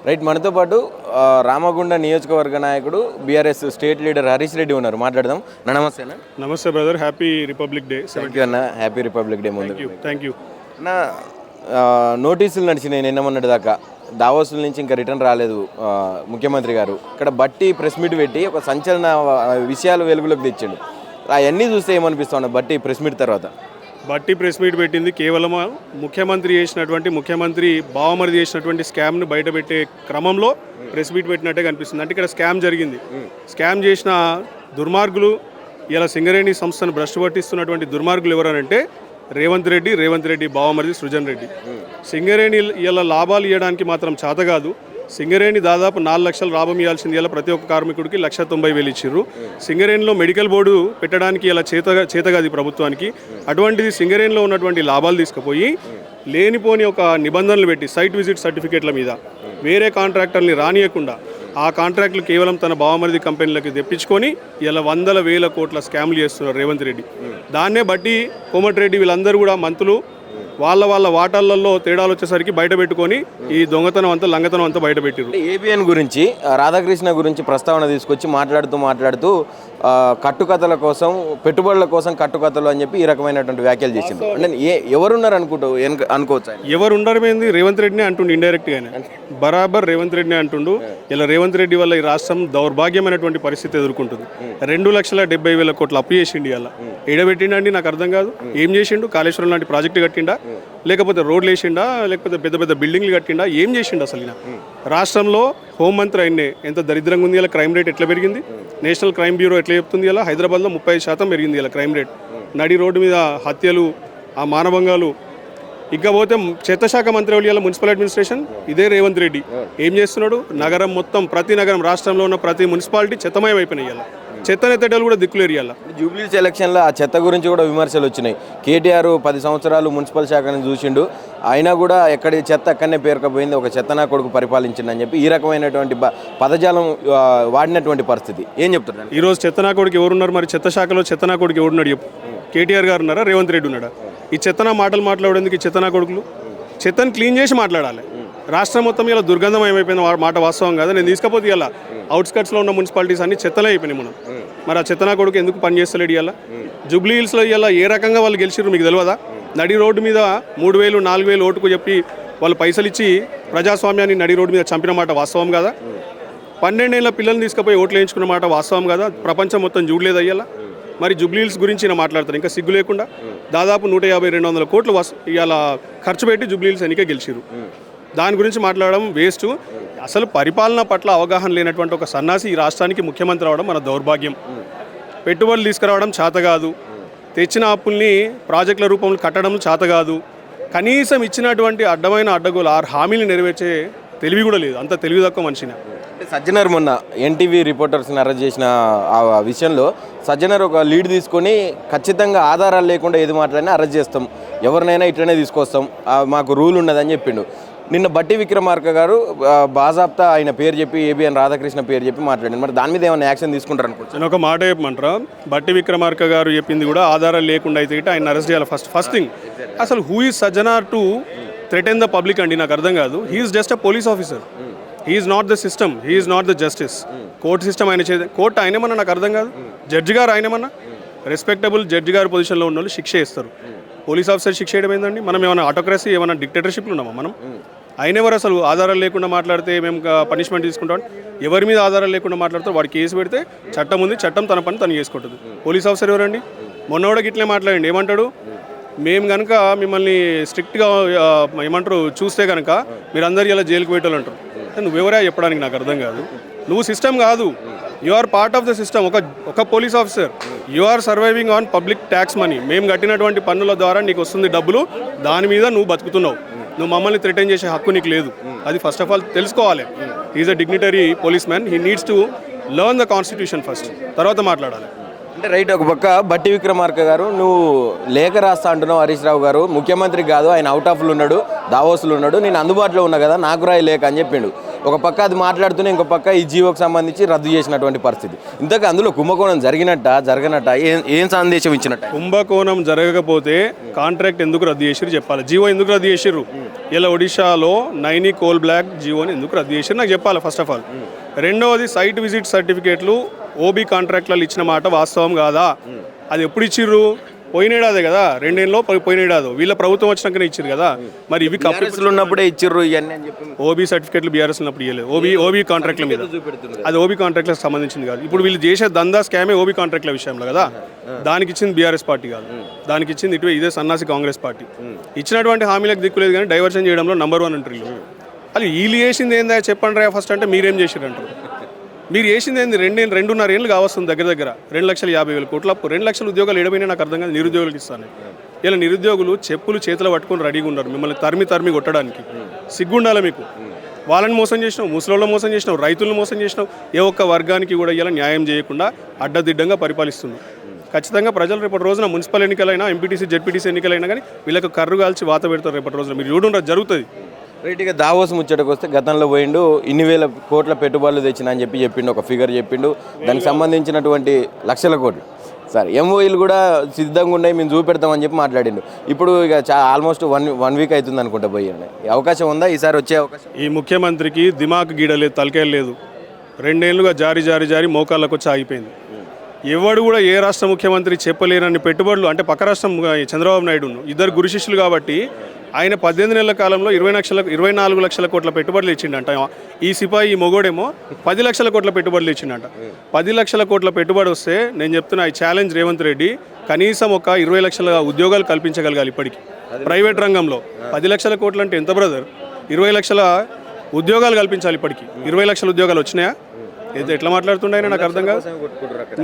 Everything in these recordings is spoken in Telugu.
రైట్. మనతో పాటు రామగుండ నియోజకవర్గ నాయకుడు BRS state leader Harish Reddy ఉన్నారు. మాట్లాడదాం. నమస్తే అన్న. నమస్తే brother, happy republic day. Thank you అన్న, హ్యాపీ రిపబ్లిక్ డే. ముందు థ్యాంక్ యూ అన్న. నోటీసులు నడిచినాయి నిన్న మొన్నటి దాకా, దావోసుల నుంచి ఇంకా రిటర్న్ రాలేదు ముఖ్యమంత్రి గారు. ఇక్కడ బట్టి ప్రెస్ మీట్ పెట్టి ఒక సంచలన విషయాలు వెలుగులోకి తెచ్చాడు. అవన్నీ చూస్తే ఏమనిపిస్తుంది బట్టి ప్రెస్ మీట్ తర్వాత? బట్టి ప్రెస్ మీట్ పెట్టింది కేవలం ముఖ్యమంత్రి బావమరిది చేసినటువంటి స్కామ్ను బయటపెట్టే క్రమంలో ప్రెస్ మీట్ పెట్టినట్టే కనిపిస్తుంది. అంటే ఇక్కడ స్కామ్ జరిగింది. స్కామ్ చేసిన దుర్మార్గులు, ఇలా సింగరేణి సంస్థను భ్రష్టు పట్టిస్తున్నటువంటి దుర్మార్గులు ఎవరనంటే రేవంత్ రెడ్డి బావమరిది సృజన్ రెడ్డి. సింగరేణి ఇలా లాభాలు ఇవ్వడానికి మాత్రం చేత కాదు. సింగరేణి దాదాపు 4 లక్షల లాభం ఇవ్వాల్సింది ఇలా ప్రతి ఒక్క కార్మికుడికి 1,90,000 ఇచ్చిర్రు. సింగరేణిలో మెడికల్ బోర్డు పెట్టడానికి ఇలా చేతగాది ప్రభుత్వానికి. అటువంటిది సింగరేణిలో ఉన్నటువంటి లాభాలు తీసుకుపోయి లేనిపోని ఒక నిబంధనలు పెట్టి సైట్ విజిట్ సర్టిఫికేట్ల మీద వేరే కాంట్రాక్టర్ని రానియకుండా ఆ కాంట్రాక్టులు కేవలం తన బావమరిది కంపెనీలకు తెప్పించుకొని ఇలా 100,000 కోట్ల స్కామ్లు చేస్తున్నారు రేవంత్ రెడ్డి. దాన్నే బట్టి కోమటిరెడ్డి వీళ్ళందరూ కూడా మంత్రులు వాళ్ళ వాటాలలో తేడాలు వచ్చేసరికి బయట పెట్టుకొని ఈ దొంగతనం అంతా లంగతనం అంతా బయట పెట్టారు. ఏబిఎన్ గురించి రాధాకృష్ణ గురించి ప్రస్తావన తీసుకొచ్చి మాట్లాడుతూ కట్టుకథల కోసం, పెట్టుబడుల కోసం కట్టుకథలు అని చెప్పి ఈ రకమైనటువంటి వ్యాఖ్యలు చేసింది. అంటే ఎవరున్నారు అనుకోవచ్చు? ఎవరుండరమైంది? రేవంత్ రెడ్డిని అంటుండు ఇండైరెక్ట్గానే, బరాబర్ రేవంత్ రెడ్డిని అంటుండు. ఇలా రేవంత్ రెడ్డి వల్ల ఈ రాష్ట్రం దౌర్భాగ్యమైనటువంటి పరిస్థితి ఎదుర్కొంటుంది. 2,70,000 కోట్ల అప్పు చేసిండు. ఇలా ఎడబెట్టిండండి, నాకు అర్థం కాదు. ఏం చేసిండు? కాళేశ్వరం లాంటి ప్రాజెక్టు కట్టిండా, లేకపోతే రోడ్లు వేసిండా, లేకపోతే పెద్ద పెద్ద బిల్డింగ్లు కట్టిండా? ఏం చేసిండు అసలు? ఈయన రాష్ట్రంలో హోంమంత్రి అయినే ఎంత దరిద్రంగా ఉంది. ఇలా క్రైమ్ రేట్ ఎట్లా పెరిగింది? నేషనల్ క్రైమ్ బ్యూరో ఎట్లా చెప్తుంది? ఇలా హైదరాబాద్లో 30% పెరిగింది ఇలా క్రైమ్ రేట్. నడి రోడ్డు మీద హత్యలు, ఆ మానభంగాలు. ఇంకా పోతే చెత్త శాఖ మంత్రి వాళ్ళు, మున్సిపల్ అడ్మినిస్ట్రేషన్ ఇదే రేవంత్ రెడ్డి ఏం చేస్తున్నాడు? నగరం మొత్తం, ప్రతి నగరం, రాష్ట్రంలో ఉన్న ప్రతి మున్సిపాలిటీ చెత్తమయం అయిపోయినాయి. ఇలా చెత్తనెత్తడాలు కూడా దిక్కులేరియాల. జూబ్లీస్ ఎలక్షన్లో ఆ చెత్త గురించి కూడా విమర్శలు వచ్చినాయి. కేటీఆర్ 10 సంవత్సరాలు మున్సిపల్ శాఖను చూసిండు, అయినా కూడా ఎక్కడి చెత్త అక్కడనే పేరుకపోయింది, ఒక చెత్త నా కొడుకు పరిపాలించింది అని చెప్పి ఈ రకమైనటువంటి పదజాలం వాడినటువంటి పరిస్థితి. ఏం చెప్తున్నారు? ఈరోజు చెత్త నా కొడుకు ఎవరున్నారు? మరి చెత్త శాఖలో చెత్త నా కొడుకు ఎవరున్నాడు చెప్పు? కేటీఆర్ గారు ఉన్నారా? రేవంత్ రెడ్డి ఉన్నాడా? ఈ చెత్తనా మాటలు మాట్లాడేందుకు ఈ చెత్త నా కొడుకులు? చెత్తను క్లీన్ చేసి మాట్లాడాలి. రాష్ట్రం మొత్తం ఇలా దుర్గంధం ఏమైపోయింది మాట వాస్తవం కాదు. నేను తీసుకపోతే ఇలా అవుట్స్కట్స్లో ఉన్న మున్సిపాలిటీస్ అన్ని చెత్తలే అయిపోయినాయి మనం. మరి ఆ చెత్తనా కొడుకు ఎందుకు పని చేస్తలేడు? ఇలా జూబ్లీ హిల్స్లో ఇలా ఏ రకంగా వాళ్ళు గెలిచిర్రు మీకు తెలియదా? నడి రోడ్డు మీద 3,000, 4,000 ఓటుకు చెప్పి వాళ్ళు పైసలు ఇచ్చి ప్రజాస్వామ్యాన్ని నడి రోడ్డు మీద చంపిన మాట వాస్తవం కదా? 12 ఏళ్ళ పిల్లల్ని తీసుకుపోయి ఓట్లు వేయించుకున్న మాట వాస్తవం కదా? ప్రపంచం మొత్తం చూడలేదు అయ్యేలా. మరి జూబ్లీ హిల్స్ గురించి నేను మాట్లాడతాను ఇంకా సిగ్గు లేకుండా. దాదాపు 150-200 కోట్లు ఇలా ఖర్చు పెట్టి జూబ్లీ హిల్స్ ఎన్నికే గెలిచిరు. దాని గురించి మాట్లాడడం వేస్ట్. అసలు పరిపాలన పట్ల అవగాహన లేనటువంటి ఒక సన్నాసి ఈ రాష్ట్రానికి ముఖ్యమంత్రి అవడం మన దౌర్భాగ్యం. పెట్టుబడులు తీసుకురావడం చేత కాదు, తెచ్చిన అప్పుల్ని ప్రాజెక్టుల రూపంలో కట్టడం చేత కాదు, కనీసం ఇచ్చినటువంటి అడ్డగోలు 6 హామీలు నెరవేర్చే తెలివి కూడా లేదు. అంత తెలివి తక్కువ మనిషిని. సజ్జనర్ మొన్న ఎన్టీవీ రిపోర్టర్స్ని అరెస్ట్ చేసిన ఆ విషయంలో సజ్జనర్ ఒక లీడ్ తీసుకొని ఖచ్చితంగా ఆధారాలు లేకుండా ఏది మాట్లాడినా అరెస్ట్ చేస్తాం, ఎవరినైనా ఇట్లనే తీసుకొస్తాం, మాకు రూల్ ఉన్నదని చెప్పిండు. నిన్న బట్టి విక్రమార్క గారు బాజాప్తా ఆయన పేరు చెప్పి ఏబిఎన్ రాధాకృష్ణ పేరు చెప్పి మాట్లాడింది. మరి దాని మీద ఏమైనా యాక్షన్ తీసుకుంటారు అనుకుంటున్నాను. నేను ఒక మాట చెప్పమంటారా? బట్టి విక్రమార్క గారు చెప్పింది కూడా ఆధారాలు లేకుండా అయితే ఆయన అరెస్ట్ చేయాలి. ఫస్ట్ థింగ్, అసలు who is Sajjanar to threaten the public అండి? నాకు అర్థం కాదు. He's just a police officer. He's not the system, he's not the justice. Court system ఆయన కోర్టు ఆయనేమన్నా? నాకు అర్థం కాదు. జడ్జి గారు ఆయనేమన్నా? రెస్పెక్టబుల్ జడ్జి గారు పొజిషన్లో ఉన్న వాళ్ళు శిక్ష ఇస్తారు. పోలీస్ ఆఫీసర్ శిక్ష చేయడం ఏందండి? మనం ఏమైనా ఆటోక్రసీ, ఏమైనా డిక్టేటర్షిప్లు ఉన్నామా మనం? ఆయన ఎవరు అసలు? ఆధారాలు లేకుండా మాట్లాడితే మేము పనిష్మెంట్ తీసుకుంటాం. ఎవరి మీద ఆధారాలు లేకుండా మాట్లాడతారు వాడు కేసు పెడితే చట్టం ఉంది, చట్టం తన పని తను చేసుకుంటుంది. పోలీస్ ఆఫీసర్ ఎవరండి? మొన్నోడకి ఇట్లే మాట్లాడండి. ఏమంటాడు? మేము కనుక మిమ్మల్ని స్ట్రిక్ట్గా ఏమంటారు చూస్తే కనుక మీరు అందరు ఇలా జైలుకు పెట్టాలి అంటారు. నువ్వెవరా చెప్పడానికి? నాకు అర్థం కాదు. నువ్వు సిస్టమ్ కాదు, you are part of the system. ఒక police officer, you are surviving on public tax money. మేము కట్టినటువంటి పన్నుల ద్వారా నీకు వస్తుంది డబ్బులు, దాని మీద నువ్వు బతుకుతున్నావు. నువ్వు మమ్మల్ని థ్రెటన్ చేసే హక్కు నీకు లేదు. అది ఫస్ట్ ఆఫ్ ఆల్ తెలుసుకోవాలి. Is a dignitary police man. He needs to learn the constitution first, తర్వాత మాట్లాడాలి. అంటే రైట్. ఒక పక్క బట్టి విక్రమార్క గారు నువ్వు లేఖ రాస్తా అంటున్నావు. హరీష్ రావు గారు ముఖ్యమంత్రి కాదు, ఆయన అవుట్ ఆఫ్లో ఉన్నాడు, దావోస్లో ఉన్నాడు, నేను అందుబాటులో ఉన్నా కదా నాకు రాయి లేక అని చెప్పిండు. ఒక పక్క అది మాట్లాడుతూనే ఇంకో పక్క ఈ జీవోకి సంబంధించి రద్దు చేసినటువంటి పరిస్థితి. ఇంతకు అందులో కుంభకోణం జరగనట్ట ఏం సందేశం ఇచ్చినట్ట? కుంభకోణం జరగకపోతే కాంట్రాక్ట్ ఎందుకు రద్దు చేసిరు చెప్పాలి. జీవో ఎందుకు రద్దు చేసిర్రు? ఇలా ఒడిశాలో నైని కోల్ బ్లాక్ జీవోని ఎందుకు రద్దు చేసిరు నాకు చెప్పాలి ఫస్ట్ ఆఫ్ ఆల్. రెండవది సైట్ విజిట్ సర్టిఫికేట్లు ఓబీ కాంట్రాక్ట్లలో ఇచ్చిన మాట వాస్తవం కాదా? అది ఎప్పుడు ఇచ్చిర్రు? పోయినేడాదే కదా, 2 ఏళ్ళలో పోయినేడాదు. వీళ్ళ ప్రభుత్వం వచ్చినాకనే ఇచ్చారు కదా. మరి ఇవి కప్పిస్తులు ఉన్నప్పుడే ఇచ్చిర్రు ఇవన్నీ అని చెప్పి ఓబీ సర్టిఫికేట్లు బీఆర్ఎస్ ఉన్నప్పుడు ఇవ్వలేదు. ఓబీ కాంట్రాక్ట్ల మీద, అది ఓబీ కాంట్రాక్ట్లకు సంబంధించింది కాదు. ఇప్పుడు వీళ్ళు చేసే దందా స్కామే ఓబీ కాంట్రాక్ట్ల విషయంలో కదా. దానికి ఇచ్చింది బీఆర్ఎస్ పార్టీ కాదు, దానికి ఇచ్చింది ఇదే సన్నాసి కాంగ్రెస్ పార్టీ. ఇచ్చినటువంటి హామీలకు దిక్కులేదు కానీ డైవర్షన్ చేయడంలో నంబర్ 1 అంటారు. అది వీళ్ళు చేసింది ఏందా చెప్పండి రా ఫస్ట్ అంటే మీరేం చేసారు అంటారు. మీరు చేసింది ఏంది? 2.5 ఏళ్ళు కావస్తుంది దగ్గర 2,50,000 కోట్ల అప్పు. 2 లక్షల ఉద్యోగాలు ఎడమైనా నాకు అర్థం కాదు. నిరుద్యోగులకు ఇస్తాను. ఇలా నిరుద్యోగులు చెప్పులు చేతులు పట్టుకొని రెడీగా ఉన్నారు మిమ్మల్ని తరిమి కొట్టడానికి. సిగ్గుండాలి మీకు. వాళ్ళని మోసం చేసినావు, ముసలోళ్ళని మోసం చేసినావు, రైతులను మోసం చేసినావు. ఏ ఒక్క వర్గానికి కూడా ఇలా న్యాయం చేయకుండా అడ్డదిడ్డంగా పరిపాలిస్తున్నావు. ఖచ్చితంగా ప్రజలు రేపటి రోజున మున్సిపల్ ఎన్నికలైనా ఎంపీటీసీ జెడ్పీటీసీ ఎన్నికలైనా కానీ వీళ్ళకి కర్రు కాల్చి వాత పెడతారు రేపటి రోజున. మీరు చూడండి జరుగుతుంది. రైట్గా దావోస్ ముచ్చటకు వస్తే గతంలో పోయిండు ఇన్ని వేల కోట్ల పెట్టుబడులు తెచ్చిన అని చెప్పిండు, ఒక ఫిగర్ చెప్పిండు. దానికి సంబంధించినటువంటి లక్షల కోట్లు సార్ ఎంఓఈలు కూడా సిద్ధంగా ఉన్నాయి, మేము చూపెడతామని చెప్పి మాట్లాడిండు. ఇప్పుడు ఇక ఆల్మోస్ట్ వన్ వీక్ అవుతుంది అనుకుంటా పోయండి. అవకాశం ఉందా ఈసారి వచ్చే అవకాశం? ఈ ముఖ్యమంత్రికి దిమాగ్ గీడలేదు, తలకాయ లేదు. 2 ఏళ్ళుగా జారీ మోకాళ్ళకు వచ్చి ఆగిపోయింది. ఎవడు కూడా ఏ రాష్ట్ర ముఖ్యమంత్రి చెప్పలేనన్ని పెట్టుబడులు, అంటే పక్క రాష్ట్రం చంద్రబాబు నాయుడును ఇద్దరు గురు శిష్యులు కాబట్టి ఆయన 18 నెలల కాలంలో 24 లక్షల కోట్ల పెట్టుబడులు ఇచ్చిండంట. ఈ సిపాయి ఈ మొగోడేమో 10 లక్షల కోట్ల పెట్టుబడులు ఇచ్చిండంట. 10 లక్షల కోట్ల పెట్టుబడి వస్తే నేను చెప్తున్నా, ఈ ఛాలెంజ్ రేవంత్ రెడ్డి కనీసం ఒక 20 లక్షల ఉద్యోగాలు కల్పించగలగాలి ఇప్పటికి ప్రైవేట్ రంగంలో. 10 లక్షల కోట్లు అంటే ఎంత బ్రదర్? 20 లక్షల ఉద్యోగాలు కల్పించాలి ఇప్పటికి. 20 లక్షల ఉద్యోగాలు వచ్చినాయా? ఎట్లా మాట్లాడుతుండే నాకు అర్థం కాదు.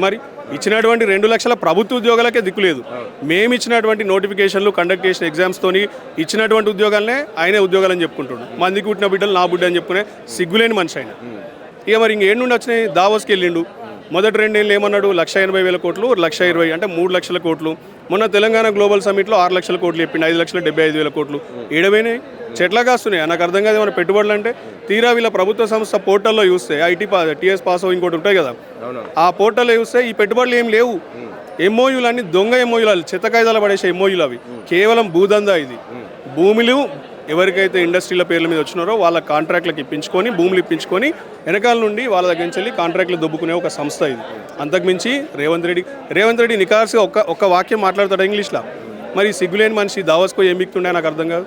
మరి ఇచ్చినటువంటి 2 లక్షల ప్రభుత్వ ఉద్యోగాలకే దిక్కులేదు. మేము ఇచ్చినటువంటి నోటిఫికేషన్లు, కండక్ట్ చేసిన ఎగ్జామ్స్తోని ఇచ్చినటువంటి ఉద్యోగాలనే ఆయనే ఉద్యోగాలని చెప్పుకుంటున్నాడు. మందికి పుట్టిన బిడ్డలు నా బిడ్డ అని చెప్పుకునే సిగ్గులేని మనిషి ఆయన. ఇక మరి ఇంకేం నుండి వచ్చినాయి? దావోస్కి వెళ్ళిండు. మొదటి 2 ఏళ్ళు ఏమన్నాడు? 1,80,000 కోట్లు, 1,20,000 అంటే 3 లక్షల కోట్లు. మొన్న తెలంగాణ గ్లోబల్ సమిట్లో 6 లక్షల కోట్లు చెప్పిండు. 5,75,000 కోట్లు ఏడవైనాయి, చెట్లా కాస్తున్నాయి. నాకు అర్థం కాదు ఏమైనా పెట్టుబడులు అంటే. తీరా వీళ్ళ ప్రభుత్వ సంస్థ పోర్టల్లో చూస్తే టీఎస్ పాస్ ఇంకోటి ఉంటాయి కదా, ఆ పోర్టల్లో చూస్తే ఈ పెట్టుబడులు ఏం లేవు. ఎంఓయూలు అన్ని దొంగ ఎంఓయూలు, చెత్త కాయిదాలు పడేసే ఎంఓయూలు అవి. కేవలం భూదందా ఇది. భూములు ఎవరికైతే ఇండస్ట్రీల పేర్ల మీద వచ్చినారో వాళ్ళ కాంట్రాక్ట్లకు ఇప్పించుకొని, భూములు ఇప్పించుకొని వెనకాల నుండి వాళ్ళ దగ్గర నుంచి వెళ్ళి కాంట్రాక్ట్లు దొబ్బుకునే ఒక సంస్థ ఇది. అంతకుమించి రేవంత్ రెడ్డి నికార్స్గా ఒక్క వాక్యం మాట్లాడతాడు ఇంగ్లీష్లో. మరి సిగ్గులేని మనిషి దావోస్కో ఏం మిక్తుండే నాకు అర్థం కాదు.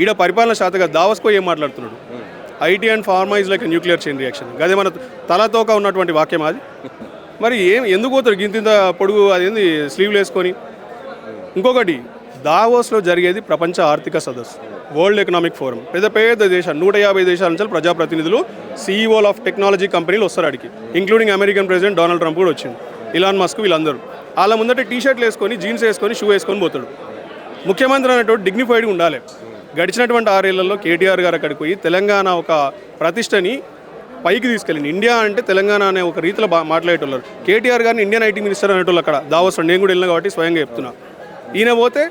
ఈడ పరిపాలన శాతగా దావోస్కో ఏం మాట్లాడుతున్నాడు? IT and pharma is like nuclear chain reaction. అదే మన తలతోక ఉన్నటువంటి వాక్యం అది. మరి ఎందుకు పోతాడు గింత పొడుగు అదేంది స్లీవ్లు వేసుకొని? ఇంకొకటి, దావోస్లో జరిగేది ప్రపంచ ఆర్థిక సదస్సు, వరల్డ్ ఎకనామిక్ ఫోరం. పెద్ద దేశాలు 150 దేశాల నుంచి ప్రజాప్రతినిధులు, సీఈఓలు ఆఫ్ టెక్నాలజీ కంపెనీలు వస్తారు అడిగి, including American president Donald Trump కూడా వచ్చింది, ఇలాన్ మస్క్, వీళ్ళందరూ. వాళ్ళ ముందట టీషర్ట్లు వేసుకొని, జీన్స్ వేసుకొని, షూ వేసుకొని పోతాడు. ముఖ్యమంత్రి అనేటువంటి డిగ్నిఫైడ్గా ఉండాలి. గడిచినటువంటి 6 ఏళ్లలో కేటీఆర్ గారు అక్కడికి పోయి తెలంగాణ ఒక ప్రతిష్టని పైకి తీసుకెళ్ళింది. ఇండియా అంటే తెలంగాణ అనే ఒక రీతిలో మాట్లాడేటోళ్ళు. కేటీఆర్ గారిని ఇండియన్ ఐటీ మినిస్టర్ అనేటోళ్ళు అక్కడ దావోస్లో. నేను కూడా వెళ్ళినా కాబట్టి స్వయంగా చెప్తున్నా. ఈయన పోతే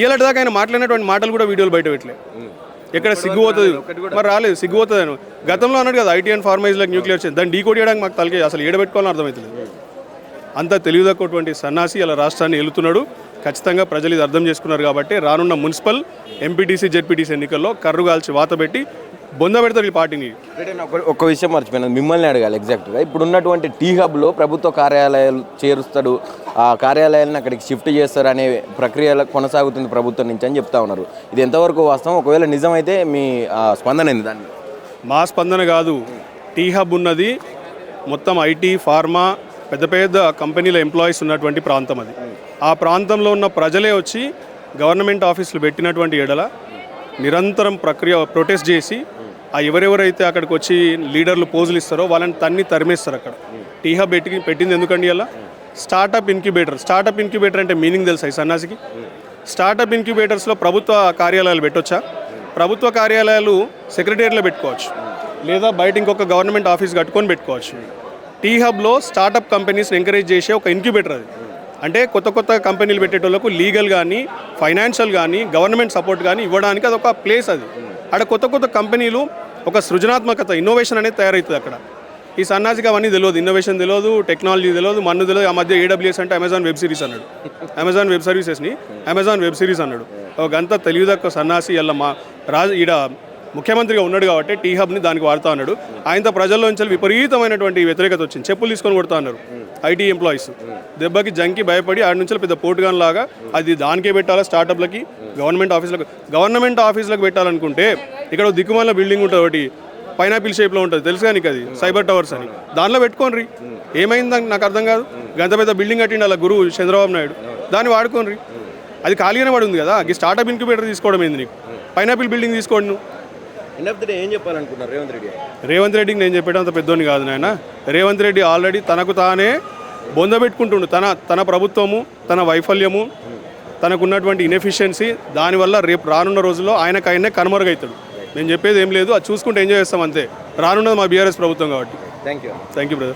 ఇలాంటి దాకా ఆయన మాట్లాడినటువంటి మాటలు కూడా వీడియోలు బయట పెట్టలే. ఎక్కడ సిగ్గుపోతుంది? మరి రాలేదు, సిగ్గుపోతుంది అని. గతంలో అన్నాడు కదా, IT and pharma is like nuclear chain. దాన్ని డీకోడ్ చేయడానికి మాకు తలకే అసలు ఏడబెట్టుకోవాలని అర్థమవుతుంది. అంత తెలివిదక్కువటువంటి సన్నాసి ఇలా రాష్ట్రాన్ని వెళుతున్నాడు. ఖచ్చితంగా ప్రజలు ఇది అర్థం చేసుకున్నారు కాబట్టి రానున్న మున్సిపల్, ఎంపీటీసీ, జెడ్పీటీసీ ఎన్నికల్లో కర్రు కాల్చి వాత పెట్టి బొంద పెడతారు ఈ పార్టీని. ఒక్క విషయం మర్చిపోయినా, మిమ్మల్ని అడగాలి ఎగ్జాక్ట్గా. ఇప్పుడు ఉన్నటువంటి టీ హబ్లో ప్రభుత్వ కార్యాలయాలు చేరుస్తాడు, ఆ కార్యాలయాలను అక్కడికి షిఫ్ట్ చేస్తారు అనే ప్రక్రియ కొనసాగుతుంది ప్రభుత్వం నుంచి అని చెప్తా ఉన్నారు. ఇది ఎంతవరకు వాస్తవం? ఒకవేళ నిజమైతే మీ స్పందన ఏంది దాన్ని? మా స్పందన కాదు, టీ హబ్ ఉన్నది మొత్తం ఐటీ, ఫార్మా, పెద్ద కంపెనీల ఎంప్లాయీస్ ఉన్నటువంటి ప్రాంతం అది. ఆ ప్రాంతంలో ఉన్న ప్రజలే వచ్చి గవర్నమెంట్ ఆఫీసులు పెట్టినటువంటి ఎడల నిరంతరం ప్రొటెస్ట్ చేసి ఆ ఎవరెవరైతే అక్కడికి వచ్చి లీడర్లు పోజులు ఇస్తారో వాళ్ళని తరిమేస్తారు అక్కడ. టీ హబ్ పెట్టింది ఎందుకండి? అలా స్టార్టప్ ఇన్క్యుబేటర్ అంటే మీనింగ్ తెలుసా ఈ సన్నాసికి? స్టార్టప్ ఇన్క్యుబేటర్స్లో ప్రభుత్వ కార్యాలయాలు పెట్టొచ్చా? ప్రభుత్వ కార్యాలయాలు సెక్రటేరియట్లో పెట్టుకోవచ్చు, లేదా బయట ఇంకొక గవర్నమెంట్ ఆఫీస్ కట్టుకొని పెట్టుకోవచ్చు. టీ హబ్లో స్టార్టప్ కంపెనీస్ని ఎంకరేజ్ చేసే ఒక ఇన్క్యుబేటర్ అది. అంటే కొత్త కొత్త కంపెనీలు పెట్టేటోళ్ళకు లీగల్ కానీ ఫైనాన్షియల్ కానీ గవర్నమెంట్ సపోర్ట్ కానీ ఇవ్వడానికి అదొక ప్లేస్ అది. అక్కడ కొత్త కొత్త కంపెనీలు ఒక సృజనాత్మకత ఇన్నోవేషన్ అనేది తయారవుతుంది అక్కడ. ఈ సన్నాసికి అవన్నీ తెలియదు, ఇన్నోవేషన్ తెలియదు, టెక్నాలజీ తెలియదు, మన్ను తెలియదు. ఆ మధ్య AWS అంటే అమెజాన్ వెబ్ సిరీస్ అన్నాడు, అమెజాన్ వెబ్ సర్వీసెస్ని అమెజాన్ వెబ్ సిరీస్ అన్నాడు. ఒక గంత తెలివిదక్కువ సన్నాసి ఇలా మా ఈడ ముఖ్యమంత్రిగా ఉన్నాడు కాబట్టి టీ హబ్ని దానికి వాడుతా అన్నాడు. ఆయనతో ప్రజల్లోంచి విపరీతమైనటువంటి వ్యతిరేకత వచ్చింది. చెప్పులు తీసుకొని కొడతా అన్నారు ఐటీ ఎంప్లాయీస్. దెబ్బకి జంకి భయపడి ఆడ నుంచి పెద్ద పోటుగాన్ లాగా అది దానికే పెట్టాలా, స్టార్టప్లకి, గవర్నమెంట్ ఆఫీసులకు పెట్టాలనుకుంటే ఇక్కడ దిక్కుమాల బిల్డింగ్ ఉంటుంది ఒకటి, పైనాపిల్ షేప్లో ఉంటుంది తెలుసు కానీ అది సైబర్ టవర్స్ అని, దానిలో పెట్టుకోండి. ఏమైందని నాకు అర్థం కాదు. గంత పెద్ద బిల్డింగ్ కట్టిండి అలా గురువు చంద్రబాబు నాయుడు, దాన్ని వాడుకోండి. అది ఖాళీగానే పడి ఉంది కదా. ఈ స్టార్టప్ ఇంక్యుబేటర్ తీసుకోవడం ఏంది నీకు? పైనాపిల్ బిల్డింగ్ తీసుకోండి నువ్వు. ఎండ్ ఆఫ్ ది డే ఏం చెప్పాలనుకున్నారు రేవంత్ రెడ్డికి నేను చెప్పేటంత అంత పెద్దోని కాదు నాయన. రేవంత్ రెడ్డి ఆల్రెడీ తనకు తానే బొందబెట్టుకుంటుండు. తన ప్రభుత్వము, తన వైఫల్యము, తనకున్నటువంటి ఇన్ఎఫిషియన్సీ, దానివల్ల రేపు రానున్న రోజుల్లో ఆయనకైనా కనుమరుగవుతాడు. నేను చెప్పేది ఏం లేదు, అది చూసుకుంటే ఎంజాయ్ చేస్తాం అంతే. రానున్నది మా బీఆర్ఎస్ ప్రభుత్వం కాబట్టి. Thank you brother.